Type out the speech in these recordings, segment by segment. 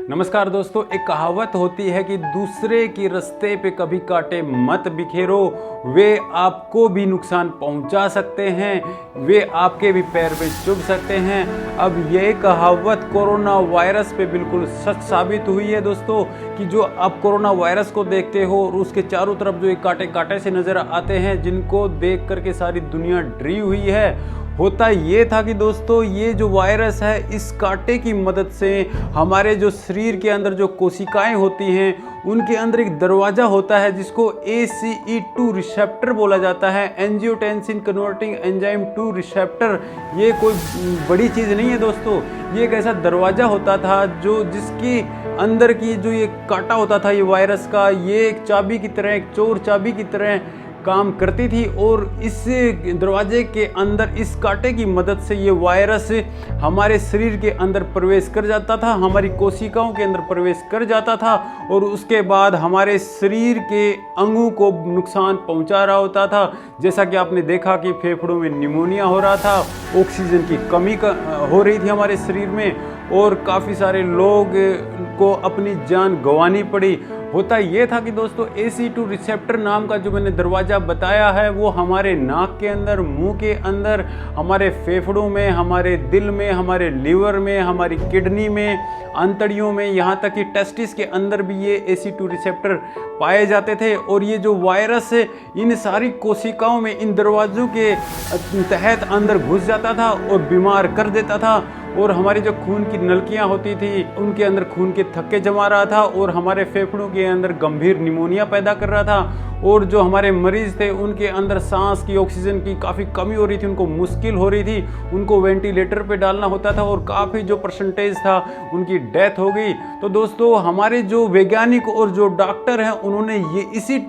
नमस्कार दोस्तों, एक कहावत होती है कि दूसरे की रास्ते पे कभी कांटे मत बिखेरो, वे आपको भी नुकसान पहुंचा सकते हैं, वे आपके भी पैर पे चुभ सकते हैं। अब ये कहावत कोरोना वायरस पे बिल्कुल सच साबित हुई है दोस्तों, कि जो आप कोरोना वायरस को देखते हो और उसके चारों तरफ जो एक कांटे कांटे से नजर आते हैं, जिनको देख करके सारी दुनिया डरी हुई है। होता ये था कि दोस्तों, ये जो वायरस है, इस कांटे की मदद से हमारे जो शरीर के अंदर जो कोशिकाएं होती हैं, उनके अंदर एक दरवाज़ा होता है जिसको ACE2 रिसेप्टर बोला जाता है, एंजियोटेंसिन कन्वर्टिंग एंजाइम 2 रिसेप्टर। ये कोई बड़ी चीज़ नहीं है दोस्तों, ये एक ऐसा दरवाज़ा होता था जो जिसकी अंदर की जो ये कांटा होता था, ये वायरस का, ये एक चाबी की तरह, एक चोर चाबी की तरह काम करती थी। और इस दरवाजे के अंदर इस कांटे की मदद से ये वायरस हमारे शरीर के अंदर प्रवेश कर जाता था, हमारी कोशिकाओं के अंदर प्रवेश कर जाता था और उसके बाद हमारे शरीर के अंगों को नुकसान पहुंचा रहा होता था। जैसा कि आपने देखा कि फेफड़ों में निमोनिया हो रहा था, ऑक्सीजन की कमी हो रही थी हमारे शरीर में, और काफ़ी सारे लोग को अपनी जान गंवानी पड़ी। होता ये था कि दोस्तों, ACE2 रिसेप्टर नाम का जो मैंने दरवाज़ा बताया है, वो हमारे नाक के अंदर, मुंह के अंदर, हमारे फेफड़ों में, हमारे दिल में, हमारे लीवर में, हमारी किडनी में, आंतड़ियों में, यहाँ तक कि टेस्टिस के अंदर भी ये ACE2 रिसेप्टर पाए जाते थे। और ये जो वायरस इन सारी कोशिकाओं में, इन दरवाज़ों के तहत अंदर घुस जाता था और बीमार कर देता था। और हमारी जो खून की नलकियां होती थी, उनके अंदर खून के थक्के जमा रहा था और हमारे फेफड़ों के अंदर गंभीर निमोनिया पैदा कर रहा था। और जो हमारे मरीज थे, उनके अंदर सांस की, ऑक्सीजन की काफ़ी कमी हो रही थी, उनको मुश्किल हो रही थी, उनको वेंटिलेटर पे डालना होता था और काफ़ी जो परसेंटेज था उनकी डेथ हो गई। तो दोस्तों, हमारे जो वैज्ञानिक और जो डॉक्टर हैं, उन्होंने ये इसी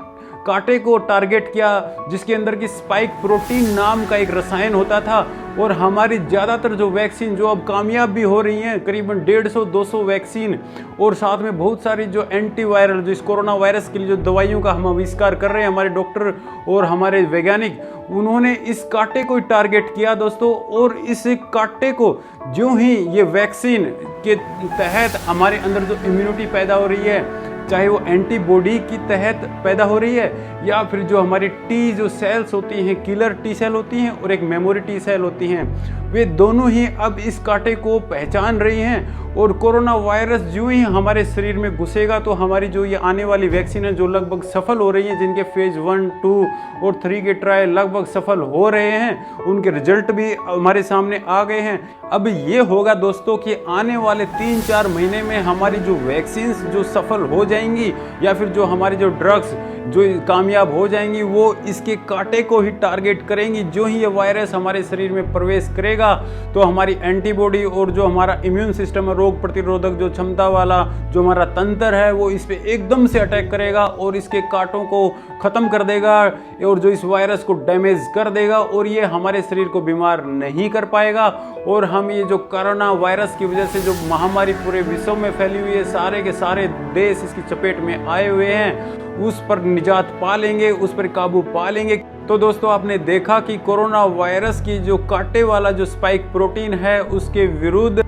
कांटे को टारगेट किया, जिसके अंदर की स्पाइक प्रोटीन नाम का एक रसायन होता था। और हमारी ज़्यादातर जो वैक्सीन जो अब कामयाब भी हो रही हैं, करीबन 150-200 वैक्सीन, और साथ में बहुत सारी जो एंटीवायरल, जो इस कोरोना वायरस के लिए जो दवाइयों का हम आविष्कार कर रहे हैं, हमारे डॉक्टर और हमारे वैज्ञानिक, उन्होंने इस कांटे को टारगेट किया दोस्तों। और इस कांटे को जो ही ये वैक्सीन के तहत हमारे अंदर जो इम्यूनिटी पैदा हो रही है, चाहे वो एंटीबॉडी की तहत पैदा हो रही है या फिर जो हमारी टी जो सेल्स होती हैं, किलर टी सेल होती हैं और एक मेमोरी टी सेल होती हैं, वे दोनों ही अब इस कांटे को पहचान रही हैं। और कोरोना वायरस जो ही हमारे शरीर में घुसेगा, तो हमारी जो ये आने वाली वैक्सीन है, जो लगभग सफल हो रही हैं, जिनके फेज 1, 2 और 3 के ट्रायल लगभग सफल हो रहे हैं, उनके रिजल्ट भी हमारे सामने आ गए हैं। अब ये होगा दोस्तों कि आने वाले 3-4 महीने में हमारी जो वैक्सीन जो सफल हो जाएंगी, या फिर जो हमारी जो ड्रग्स जो कामयाब हो जाएंगी, वो इसके कांटे को ही टारगेट करेंगी। जो ही ये वायरस हमारे शरीर में प्रवेश करेगा, तो हमारी एंटीबॉडी और जो हमारा इम्यून सिस्टम है, रोग प्रतिरोधक जो क्षमता वाला जो हमारा तंत्र है, वो इस पे एकदम से अटैक करेगा और इसके कांटों को ख़त्म कर देगा और जो इस वायरस को डैमेज कर देगा, और ये हमारे शरीर को बीमार नहीं कर पाएगा। और हम ये जो कोरोना वायरस की वजह से जो महामारी पूरे विश्व में फैली हुई है, सारे के सारे देश इसकी चपेट में आए हुए हैं, उस पर निजात पा लेंगे, उस पर काबू पा लेंगे। तो दोस्तों, आपने देखा कि कोरोना वायरस की जो कांटे वाला जो स्पाइक प्रोटीन है, उसके विरुद्ध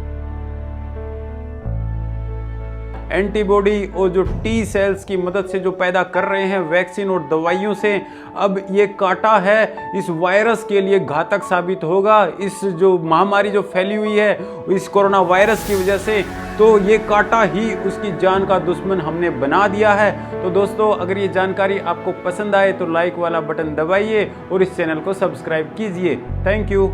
एंटीबॉडी और जो टी सेल्स की मदद से जो पैदा कर रहे हैं वैक्सीन और दवाइयों से, अब ये कांटा है इस वायरस के लिए घातक साबित होगा। इस जो महामारी जो फैली हुई है इस कोरोना वायरस की वजह से, तो ये कांटा ही उसकी जान का दुश्मन हमने बना दिया है। तो दोस्तों, अगर ये जानकारी आपको पसंद आए तो लाइक वाला बटन दबाइए और इस चैनल को सब्सक्राइब कीजिए। Thank you.